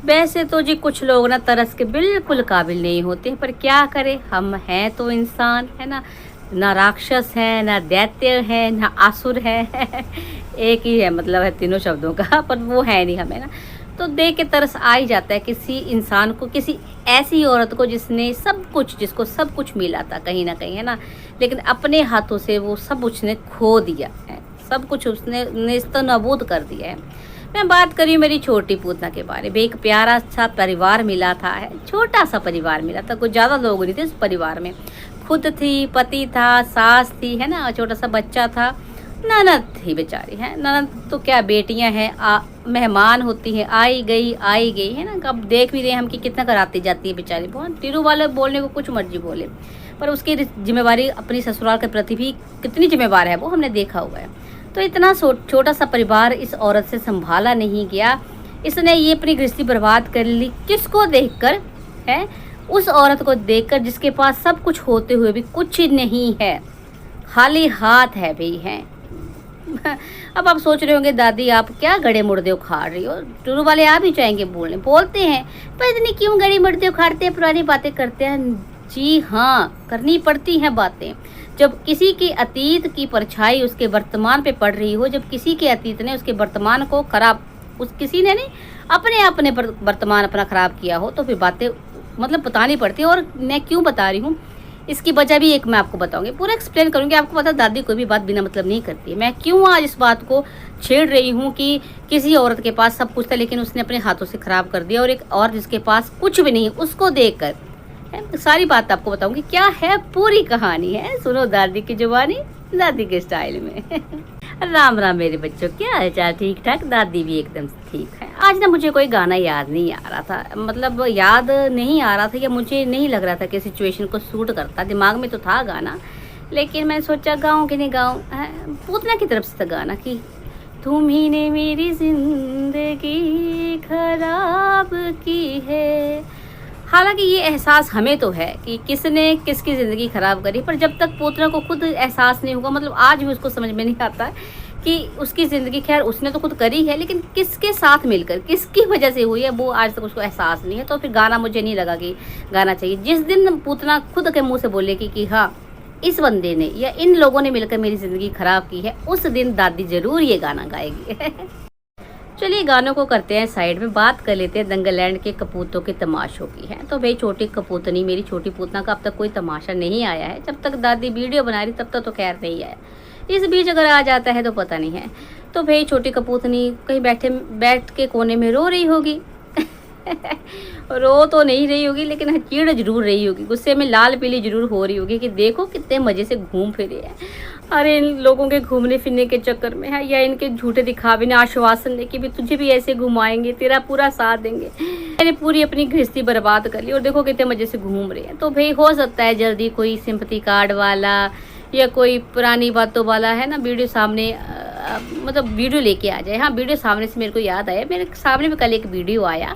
वैसे तो जी कुछ लोग ना तरस के बिल्कुल काबिल नहीं होते, पर क्या करें, हम हैं तो इंसान है ना राक्षस है, ना दैत्य है, ना आसुर है एक ही है, मतलब है तीनों शब्दों का पर वो है नहीं हमें ना। तो देख के तरस आ ही जाता है किसी इंसान को, किसी ऐसी औरत को जिसने सब कुछ, जिसको सब कुछ मिला था कहीं ना कहीं है ना, लेकिन अपने हाथों से वो सब उसने खो दिया है, सब कुछ उसने नेस्तनाबूद कर दिया है। मैं बात करी मेरी छोटी पूतना के बारे में। एक प्यारा सा परिवार मिला था, है छोटा सा परिवार मिला था, कुछ ज़्यादा लोग नहीं थे उस परिवार में। खुद थी, पति था, सास थी है ना, छोटा सा बच्चा था, ननद थी बेचारी है। ननद तो क्या, बेटियां हैं, मेहमान होती हैं, आई गई है ना। अब देख भी रहे हैं हम कि कितना कराती जाती है बेचारी। बहुत टीरू वाले बोलने को कुछ मर्जी बोले, पर उसकी जिम्मेवारी अपनी ससुराल के प्रति भी कितनी जिम्मेवार है वो हमने देखा हुआ है। तो इतना छोटा सा परिवार इस औरत से संभाला नहीं गया, इसने ये अपनी गृहस्थी बर्बाद कर ली। किसको देखकर है? उस औरत को देखकर जिसके पास सब कुछ होते हुए भी कुछ नहीं है, खाली हाथ है भाई है। अब आप सोच रहे होंगे दादी आप क्या गड़े मुर्दे उखाड़ रही हो, टूरू वाले आप ही चाहेंगे बोलने, बोलते हैं पर इतनी क्यों गड़े मुर्दे उखाड़ते हैं, पुरानी बातें करते हैं। जी हाँ, करनी पड़ती हैं बातें। जब किसी के अतीत की परछाई उसके वर्तमान पे पड़ रही हो, जब किसी के अतीत ने उसके वर्तमान को खराब, उस किसी ने नहीं अपने वर्तमान अपना खराब किया हो, तो फिर बातें मतलब बतानी पड़ती है। और मैं क्यों बता रही हूँ इसकी वजह भी एक मैं आपको बताऊंगी, पूरा एक्सप्लेन करूंगी। आपको पता दादी कोई भी बात बिना मतलब नहीं करती है। मैं क्यों आज इस बात को छेड़ रही हूँ कि किसी औरत के पास सब कुछ था लेकिन उसने अपने हाथों से खराब कर दिया, और एक और जिसके पास कुछ भी नहीं उसको देखकर सारी बात आपको बताऊंगी क्या है, पूरी कहानी है। सुनो दादी की जुबानी, दादी के स्टाइल में। राम राम मेरे बच्चों, क्या हाल चाल? ठीक ठाक? दादी भी एकदम ठीक है। आज ना मुझे कोई गाना याद नहीं आ रहा था, मतलब याद नहीं आ रहा था या मुझे नहीं लग रहा था कि सिचुएशन को सूट करता। दिमाग में तो था गाना, लेकिन मैं सोचा गाऊं कि नहीं गाऊं। पूतना की तरफ से था गाना कि तुम ही ने मेरी जिंदगी खराब की है। हालांकि ये एहसास हमें तो है कि किसने किसकी ज़िंदगी ख़राब करी, पर जब तक पोतना को खुद एहसास नहीं होगा, मतलब आज भी उसको समझ में नहीं आता कि उसकी ज़िंदगी, खैर उसने तो खुद करी है लेकिन किसके साथ मिलकर, किसकी वजह से हुई है, वो आज तक उसको एहसास नहीं है। तो फिर गाना मुझे नहीं लगा कि गाना चाहिए। जिस दिन पूतना खुद के मुँह से बोलेगी कि हाँ इस बंदे ने या इन लोगों ने मिलकर मेरी ज़िंदगी ख़राब की है, उस दिन दादी ज़रूर ये गाना गाएगी। चलिए गानों को करते हैं साइड में, बात कर लेते हैं दंगलैंड के कपूतों के तमाशों की है। तो भाई छोटी कपूतनी, मेरी छोटी पूतना का अब तक कोई तमाशा नहीं आया है। जब तक दादी वीडियो बना रही तब तक तो खैर नहीं आया, इस बीच अगर आ जाता है तो पता नहीं है। तो भाई छोटी कपूतनी कहीं बैठ के कोने में रो रही होगी। रो तो नहीं रही होगी लेकिन चीड़ जरूर रही होगी, गुस्से में लाल पीली जरूर हो रही होगी कि देखो कितने मज़े से घूम फिरे हैं। अरे इन लोगों के घूमने फिरने के चक्कर में है, या इनके झूठे दिखावे ने आश्वासन दे कि भी तुझे भी ऐसे घुमाएंगे, तेरा पूरा साथ देंगे। मैंने पूरी अपनी गृहस्थी बर्बाद कर ली और देखो कितने मज़े से घूम रहे हैं। तो भाई हो सकता है जल्दी कोई सिंपैथी कार्ड वाला या कोई पुरानी बातों वाला है ना वीडियो सामने, मतलब वीडियो लेके आ जाए। हाँ, वीडियो सामने से मेरे को याद आया, मेरे सामने भी कल एक वीडियो आया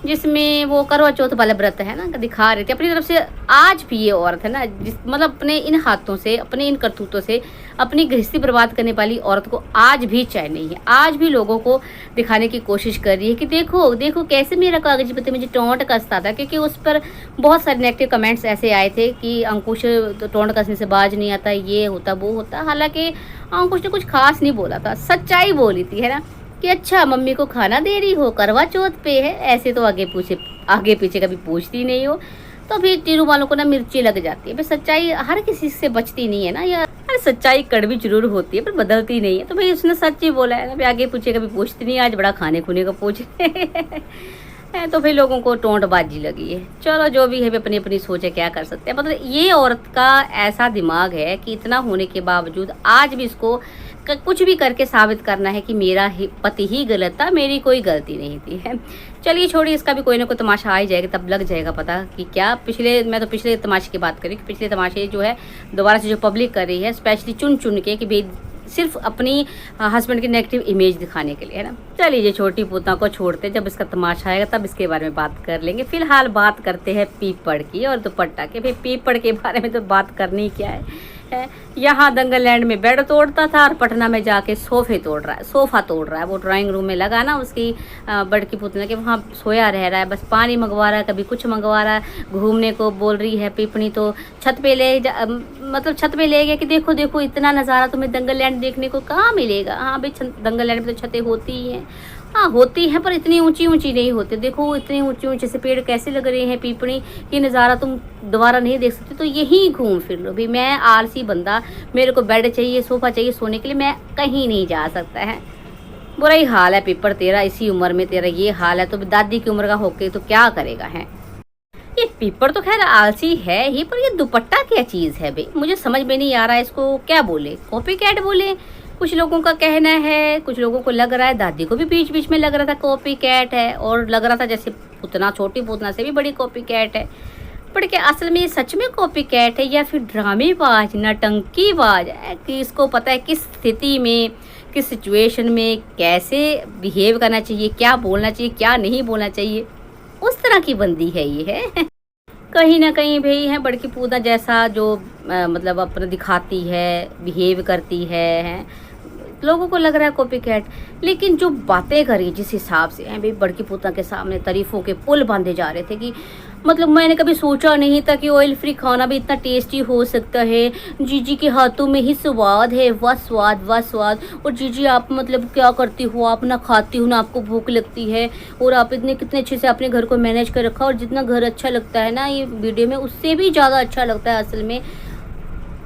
जिसमें वो करवा चौथ वाला व्रत है ना दिखा रहे थे अपनी तरफ से। आज भी ये औरत है ना मतलब अपने इन हाथों से, अपने इन करतूतों से अपनी गृहस्थी बर्बाद करने वाली औरत को आज भी चैन नहीं है। आज भी लोगों को दिखाने की कोशिश कर रही है कि देखो देखो कैसे मेरा कागजी पत्ते मुझे टोंट कसता था, क्योंकि उस पर बहुत सारे नेगेटिव कमेंट्स ऐसे आए थे कि अंकुश तो टोंट कसने से बाज नहीं आता, ये होता वो होता। हालांकि अंकुश ने कुछ खास नहीं बोला था, सच्चाई बोली थी है ना कि अच्छा मम्मी को खाना दे रही हो, करवा चौथ पे है, ऐसे तो आगे पीछे कभी पूछती नहीं हो। तो फिर तीनों वालों को ना मिर्ची लग जाती है। भाई सच्चाई हर किसी से बचती नहीं है ना यार, हर सच्चाई कड़वी जरूर होती है पर बदलती नहीं है। तो भाई उसने सच ही बोला है ना, भाई आगे पीछे कभी पूछती नहीं, आज बड़ा खाने खुने का पूछ है। तो फिर लोगों को टोंटबाजी लगी है। चलो जो भी है अपनी अपनी सोच है, क्या कर सकते हैं। मतलब ये औरत का ऐसा दिमाग है कि इतना होने के बावजूद आज भी इसको कुछ भी करके साबित करना है कि मेरा पति ही गलत था, मेरी कोई गलती नहीं थी है। चलिए छोड़िए, इसका भी कोई ना कोई तमाशा आ ही जाएगा, तब लग जाएगा पता कि क्या। मैं तो पिछले तमाशे की बात करी, पिछले तमाशे जो है दोबारा से जो पब्लिक कर रही है स्पेशली चुन चुन के कि भाई सिर्फ अपनी हस्बैंड की नेगेटिव इमेज दिखाने के लिए है ना। चलिए ये छोटी पूतना को छोड़ते, जब इसका तमाशा आएगा तब इसके बारे में बात कर लेंगे। फिलहाल बात करते हैं पीपड़ की और दुपट्टा के। भाई पीपड़ के बारे में तो बात करनी क्या है, है। यहाँ दंगल लैंड में बेड तोड़ता था और पटना में जाके सोफा तोड़ रहा है। वो ड्राइंग रूम में लगा ना उसकी बड़की पुतला के, वहाँ सोया रह रहा है, बस पानी मंगवा रहा है, कभी कुछ मंगवा रहा है। घूमने को बोल रही है पिपणी तो छत पे मतलब छत पे ले गया कि देखो देखो इतना नज़ारा तुम्हें दंगल लैंड देखने को कहाँ मिलेगा। हाँ भाई, दंगल लैंड में तो छतें होती ही हैं, हाँ होती हैं, पर इतनी ऊंची ऊंची नहीं होती। देखो इतने ऊंचे ऊंचे से पेड़ कैसे लग रहे हैं पिपणी, ये नज़ारा तुम दोबारा नहीं देख सकते, तो यहीं घूम फिर लो भी। मैं आलसी बंदा, मेरे को बेड चाहिए, सोफा चाहिए सोने के लिए, मैं कहीं नहीं जा सकता है। बुरा ही हाल है पिपर तेरा, इसी उम्र में तेरा ये हाल है, तो दादी की उम्र का होके तो क्या करेगा है। ये पीपर तो खैर आलसी है ही, पर ये दुपट्टा क्या चीज़ है भाई, मुझे समझ में नहीं आ रहा है। इसको क्या बोले, कॉपी कैट बोले? कुछ लोगों का कहना है, कुछ लोगों को लग रहा है, दादी को भी बीच बीच में लग रहा था कॉपी कैट है, और लग रहा था जैसे पुतना, छोटी पुतना से भी बड़ी कॉपी कैट है। पर क्या असल में ये सच में कॉपी कैट है या फिर ड्रामेबाज, नटंकीबाज है? कि इसको पता है किस स्थिति में, किस सिचुएशन में कैसे बिहेव करना चाहिए, क्या बोलना चाहिए, क्या नहीं बोलना चाहिए, उस तरह की बंदी है ये है। कहीं ना कहीं भाई है बड़की पूतना जैसा जो मतलब अपना दिखाती है, बिहेव करती है, लोगों को लग रहा है कॉपी कैट। लेकिन जो बातें करी जिस हिसाब से हैं भाई, बड़की पूतना के सामने तारीफों के पुल बांधे जा रहे थे कि मतलब मैंने कभी सोचा नहीं था कि ऑयल फ्री खाना भी इतना टेस्टी हो सकता है, जीजी के हाथों में ही स्वाद है, वाह स्वाद वाह स्वाद। और जीजी आप मतलब क्या करती हो, आप ना खाती हो ना आपको भूख लगती है, और आप इतने कितने अच्छे से अपने घर को मैनेज कर रखा, और जितना घर अच्छा लगता है ना ये वीडियो में, उससे भी ज़्यादा अच्छा लगता है असल में,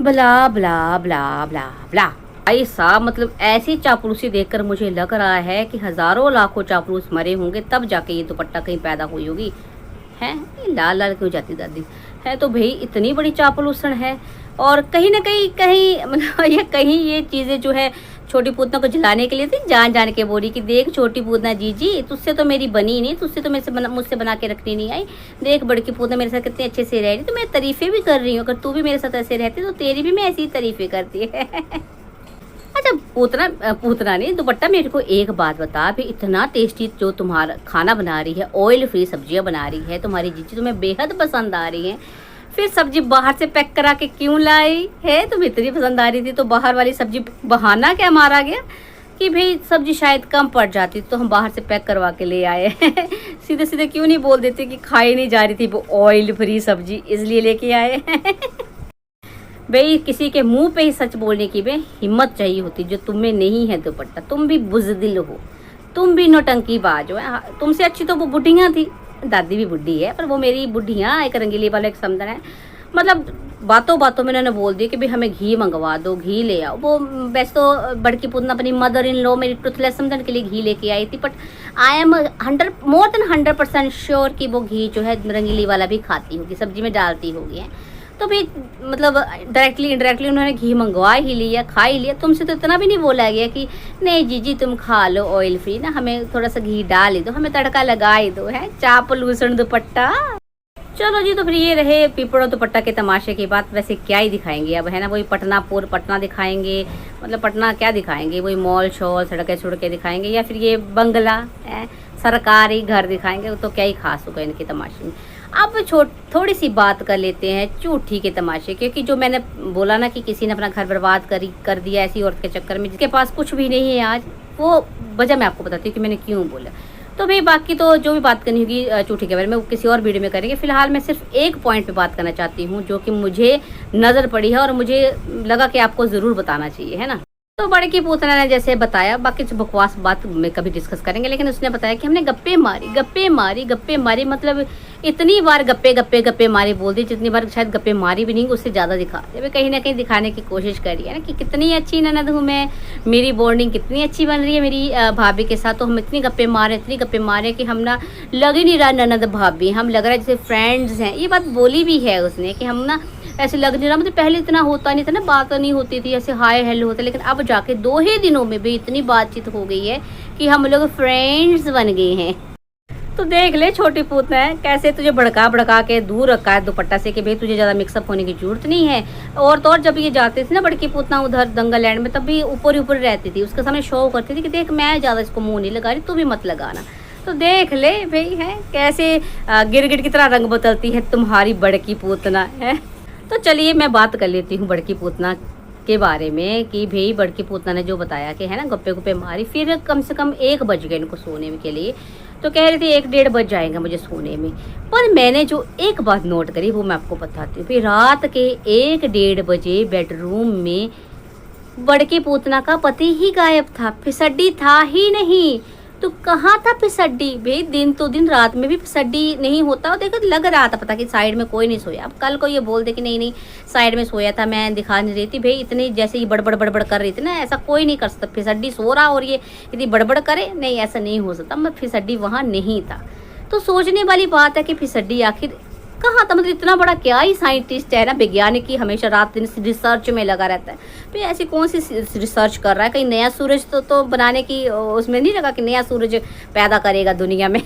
ब्ला ब्ला ब्ला ब्ला ब्ला। भाई साहब मतलब ऐसी चापलूसी देखकर मुझे लग रहा है कि हज़ारों लाखों चापलूस मरे होंगे तब जाके ये दुपट्टा कहीं पैदा हुई होगी है। लाल लाल क्यों जाती दादी है, तो भाई इतनी बड़ी चापलूसण है। और कहीं ना कहीं मतलब ये चीज़ें जो है छोटी पूतना को जलाने के लिए थी, जान के बोली कि देख छोटी पूतना जीजी तुझसे तो मेरी बनी नहीं, तुझसे तो मुझसे बना के रखनी नहीं आई, देख बड़की पूतना मेरे साथ कितने अच्छे से रह रही, तो मैं तारीफें भी कर रही हूँ, अगर तू भी मेरे साथ ऐसे रहती तो तेरी भी मैं ऐसी ही तारीफें करती है। अच्छा पूतना नहीं, दुपट्टा मेरे को एक बात बता भी, इतना टेस्टी जो तुम्हारा खाना बना रही है, ऑयल फ्री सब्जियां बना रही है तुम्हारी जीजी, तुम्हें बेहद पसंद आ रही है, फिर सब्जी बाहर से पैक करा के क्यों लाई है? तुम्हें इतनी पसंद आ रही थी तो बाहर वाली सब्जी बहाना क्या मारा गया कि भाई सब्जी शायद कम पड़ जाती तो हम बाहर से पैक करवा के ले आए। सीधे सीधे क्यों नहीं बोल देते कि खाई नहीं जा रही थी वो ऑयल फ्री सब्जी इसलिए लेके आए। भाई किसी के मुंह पे ही सच बोलने की भाई हिम्मत चाहिए होती, जो तुम्हें नहीं है दुपट्टा। तुम भी बुज़दिल हो, तुम भी नौटंकीबाज हो। तुमसे अच्छी तो वो बुढ़ियाँ थी, दादी भी बुढ़ी है, पर वो मेरी बुढ़ियाँ एक रंगीली वाला एक समझना है, मतलब बातों बातों में उन्होंने बोल दिया कि भाई हमें घी मंगवा दो, घी ले आओ। वो वैसे तो बड़की पूतना अपनी मदर इन लॉ मेरी ट्रुथलेस समझने के लिए घी लेके आई थी, but I am more than 100% sure कि वो घी जो है रंगीली वाला भी खाती होगी, सब्जी में डालती होगी है। तो भाई मतलब डायरेक्टली इनडायरेक्टली उन्होंने घी मंगवा ही लिया, खा ही लिया। तुमसे तो इतना भी नहीं बोला गया कि नहीं जीजी तुम खा लो ऑयल फ्री ना, हमें थोड़ा सा घी डाल ही दो, हमें तड़का लगा ही दो है। चापलूसण दुपट्टा। चलो जी, तो फिर ये रहे पीपड़ो दुपट्टा के तमाशे की बात। वैसे क्या ही दिखाएंगे अब है ना, वही पटना दिखाएंगे, मतलब पटना क्या दिखाएंगे, वही मॉल शॉल सड़कें सुड़कें दिखाएंगे, या फिर ये बंगला है सरकारी घर दिखाएंगे। तो क्या ही खास होगा इनके तमाशे में। अब थोड़ी सी बात कर लेते हैं झूठी के तमाशे, क्योंकि जो मैंने बोला ना कि किसी ने अपना घर बर्बाद कर दिया ऐसी औरत के चक्कर में जिसके पास कुछ भी नहीं है आज, वो वजह मैं आपको बताती हूँ कि मैंने क्यों बोला। तो भाई बाकी तो जो भी बात करनी होगी झूठी के बारे में वो किसी और वीडियो में करेंगे। फिलहाल मैं सिर्फ एक पॉइंट पे बात करना चाहती हूँ जो कि मुझे नज़र पड़ी है और मुझे लगा कि आपको ज़रूर बताना चाहिए, है ना। तो बड़की पूतना ने जैसे बताया, बाकी जो बकवास बात में कभी डिस्कस करेंगे, लेकिन उसने बताया कि हमने गप्पे मारी मतलब इतनी बार गप्पे मारी बोल दी जितनी बार शायद गप्पे मारी भी नहीं, उससे ज़्यादा दिखा दिया। कहीं ना कहीं दिखाने की कोशिश करी है ना कि कितनी अच्छी ननद हूँ मैं, मेरी बॉन्डिंग कितनी अच्छी बन रही है मेरी भाभी के साथ। तो हम इतनी गप्पे मारे कि हम ना लग ही नहीं रहा ननद भाभी, हम लग रहा है जैसे फ्रेंड्स हैं। ये बात बोली भी है उसने कि हम ना ऐसे लग नहीं रहा, मतलब पहले इतना होता नहीं था ना, बात नहीं होती थी, ऐसे हाय हेलो होता, लेकिन अब जाके 2 ही दिनों में भी इतनी बातचीत हो गई है कि हम लोग फ्रेंड्स बन गए हैं। तो देख ले छोटी पूतना है कैसे तुझे भड़का के दूर रखा है दुपट्टा से कि भाई तुझे ज़्यादा मिक्सअप होने की जरूरत नहीं है। और तो और जब ये जाते थे ना बड़की पूतना उधर दंगल लैंड में, तब भी ऊपर रहती थी, उसके सामने शो करती थी कि देख मैं ज़्यादा इसको मुँह नहीं लगा रही, तू भी मत लगाना। तो देख ले भाई है कैसे गिरगिट की तरह रंग बदलती है तुम्हारी बड़की पूतना है। तो चलिए मैं बात कर लेती हूँ बड़की पूतना के बारे में कि भाई बड़की पूतना ने जो बताया कि है ना गप्पे गुप्पे मारी, फिर कम से कम 1 बज गए इनको सोने के लिए। तो कह रही थी 1 डेढ़ बज जाएगा मुझे सोने में। पर मैंने जो एक बात नोट करी वो मैं आपको बताती हूँ। फिर रात के 1 डेढ़ बजे बेडरूम में बड़की पूतना का पति ही गायब था, फिसड्डी था ही नहीं। तो कहाँ था फिसड्डी भाई? दिन तो दिन, रात में भी फिसड्डी नहीं होता। और देखो लग रहा था पता कि साइड में कोई नहीं सोया। अब कल को ये बोल दे कि नहीं नहीं साइड में सोया था, मैं दिखा नहीं रही थी भाई, इतनी जैसे ये बड़बड़ बड़बड़ कर रही थी ना, ऐसा कोई नहीं कर सकता। फिसड्डी सो रहा और ये इतनी बड़बड़ करे, नहीं ऐसा नहीं हो सकता। मैं फिसड्डी वहाँ नहीं था। तो सोचने वाली बात है कि फिसड्डी आखिर कहाँ था? मतलब इतना बड़ा क्या ही साइंटिस्ट है ना, वैज्ञानिक ही हमेशा रात दिन रिसर्च में लगा रहता है। भाई ऐसी कौन सी रिसर्च कर रहा है? कहीं नया सूरज तो बनाने की उसमें नहीं लगा कि नया सूरज पैदा करेगा दुनिया में।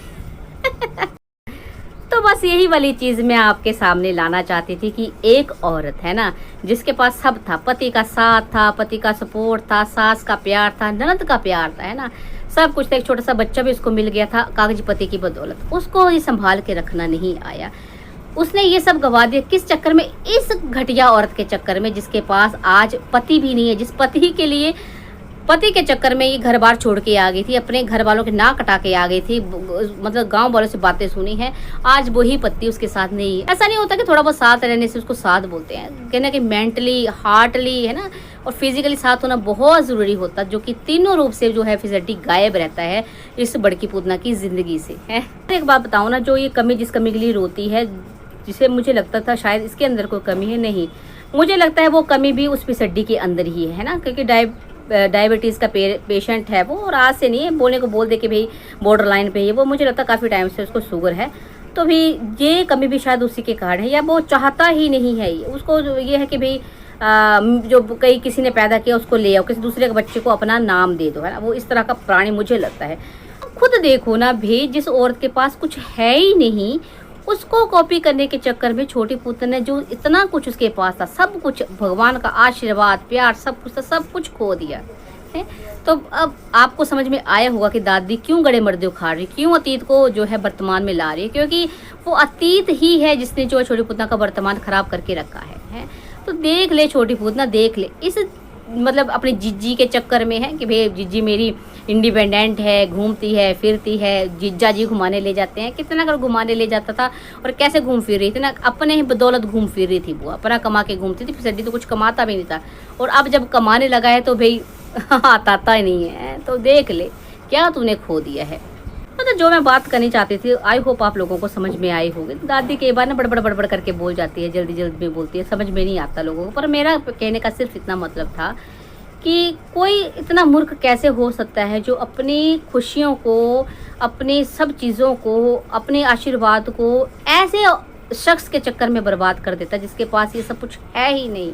तो बस यही वाली चीज़ मैं आपके सामने लाना चाहती थी कि एक औरत है ना जिसके पास सब था, पति का साथ था, पति का सपोर्ट था, सास का प्यार था, ननद का प्यार था, है ना, सब कुछ था। एक छोटा सा बच्चा भी उसको मिल गया था कागजी पति की बदौलत। उसको ये संभाल के रखना नहीं आया। उसने ये सब गवा दिया किस चक्कर में? इस घटिया औरत के चक्कर में जिसके पास आज पति भी नहीं है, जिस पति के चक्कर में ये घर बार छोड़ के आ गई थी, अपने घर वालों के नाक कटा के आ गई थी, मतलब गांव वालों से बातें सुनी है। आज वही पति उसके साथ नहीं है। ऐसा नहीं होता कि थोड़ा बहुत साथ रहने से उसको साथ बोलते हैं, कहना कि मेंटली, हार्टली, है ना, और फिजिकली साथ होना बहुत ज़रूरी होता, जो कि तीनों रूप से जो है फिजिकली गायब रहता है इस बड़की पूतना की ज़िंदगी से है। एक बात बताऊँ ना, जो ये कमी जिस कमी के लिए रोती है, जिसे मुझे लगता था शायद इसके अंदर कोई कमी है, नहीं, मुझे लगता है वो कमी भी उस फिसड्डी के अंदर ही है ना, क्योंकि डायबिटीज़ का पेशेंट है वो, और आज से नहीं है, बोलने को बोल दे कि भाई बॉर्डर लाइन पे ही है वो। मुझे लगता है काफ़ी टाइम से उसको शुगर है, तो भी ये कमी भी शायद उसी के कारण है, या वो चाहता ही नहीं है। उसको ये है कि भाई जो कहीं किसी ने पैदा किया उसको ले आओ, किसी दूसरे के बच्चे को अपना नाम दे दो, है ना, वो इस तरह का प्राणी मुझे लगता है। खुद देखो ना भाई, जिस औरत के पास कुछ है ही नहीं, उसको कॉपी करने के चक्कर में छोटी पुत्र ने जो इतना कुछ उसके पास था, सब कुछ, भगवान का आशीर्वाद, प्यार, सब कुछ था, सब कुछ खो दिया है। तो अब आपको समझ में आया होगा कि दादी क्यों गड़े मर्दे उखाड़ रही, क्यों अतीत को जो है वर्तमान में ला रही है, क्योंकि वो अतीत ही है जिसने जो छोटी पुतना का वर्तमान खराब करके रखा है। तो देख ले छोटी पुतना, देख ले, इस मतलब अपनी जिज्जी के चक्कर में है कि भाई जिज्जी मेरी इंडिपेंडेंट है, घूमती है फिरती है, जिज्जा जी घुमाने ले जाते हैं। कितना कर घुमाने ले जाता था और कैसे घूम फिर रही थी ना, अपने ही बदौलत घूम फिर रही थी वो, अपना कमा के घूमती थी। फिसड्डी तो कुछ कमाता भी नहीं था, और अब जब कमाने लगा है तो भाई आता ही नहीं है। तो देख ले क्या तूने खो दिया है। मतलब जो मैं बात करनी चाहती थी, आई होप आप लोगों को समझ में आई होगी। दादी के बार ना बड़बड़ करके बोल जाती है, जल्दी जल्दी में बोलती है, समझ में नहीं आता लोगों को। पर मेरा कहने का सिर्फ इतना मतलब था कि कोई इतना मूर्ख कैसे हो सकता है जो अपनी खुशियों को, अपनी सब चीज़ों को, अपने आशीर्वाद को ऐसे शख्स के चक्कर में बर्बाद कर देता है जिसके पास ये सब कुछ है ही नहीं,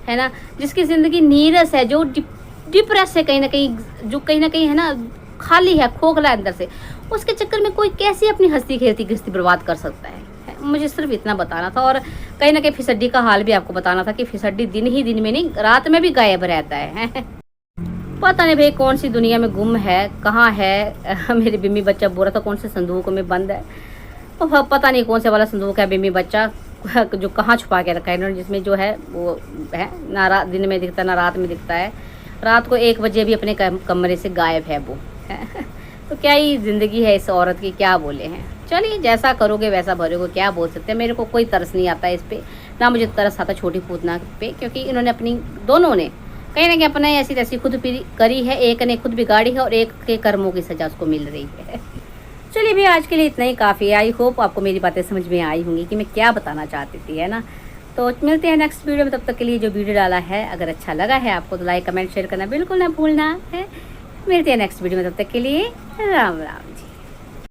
है ना, जिसकी ज़िंदगी नीरस है, जो डिप्रेस है कहीं ना कहीं, जो कहीं ना कहीं है ना खाली है, खोखला है अंदर से। उसके चक्कर में कोई कैसे अपनी हंसती खेलती गृहस्थी बर्बाद कर सकता है? मुझे सिर्फ इतना बताना था। और कहीं ना कहीं फिसड्डी का हाल भी आपको बताना था कि फिसड्डी दिन ही दिन में नहीं, रात में भी गायब रहता है। पता नहीं भाई कौन सी दुनिया में गुम है, कहाँ है। मेरी बिम्मी बच्चा बोल रहा था कौन से संदूक में बंद है, तो पता नहीं कौन से वाला संदूक है बिम्मी बच्चा, जो कहाँ छुपा के रखा है इन्होंने, जिसमें जो है वो है ना रात दिन में दिखता ना रात में दिखता है। रात को 1 बजे भी अपने कमरे से गायब है वो। तो क्या ही ज़िंदगी है इस औरत की, क्या बोले हैं। चलिए जैसा करोगे वैसा भरोगे, क्या बोल सकते हैं। मेरे को कोई तरस नहीं आता इस पे, ना मुझे तरस आता छोटी पूतना पे, क्योंकि इन्होंने अपनी, दोनों ने कहीं ना कहीं अपना ऐसी तैसी खुद करी है। एक ने खुद बिगाड़ी है और एक के कर्मों की सजा उसको मिल रही है। चलिए भैया आज के लिए इतना ही काफ़ी है। आई होप आपको मेरी बातें समझ में आई होंगी कि मैं क्या बताना चाहती थी, है ना। तो मिलते हैं नेक्स्ट वीडियो में। तब तक के लिए जो वीडियो डाला है अगर अच्छा लगा है आपको तो लाइक कमेंट शेयर करना बिल्कुल ना भूलना है। मिलते हैं नेक्स्ट वीडियो में, तब तक के लिए राम राम जी।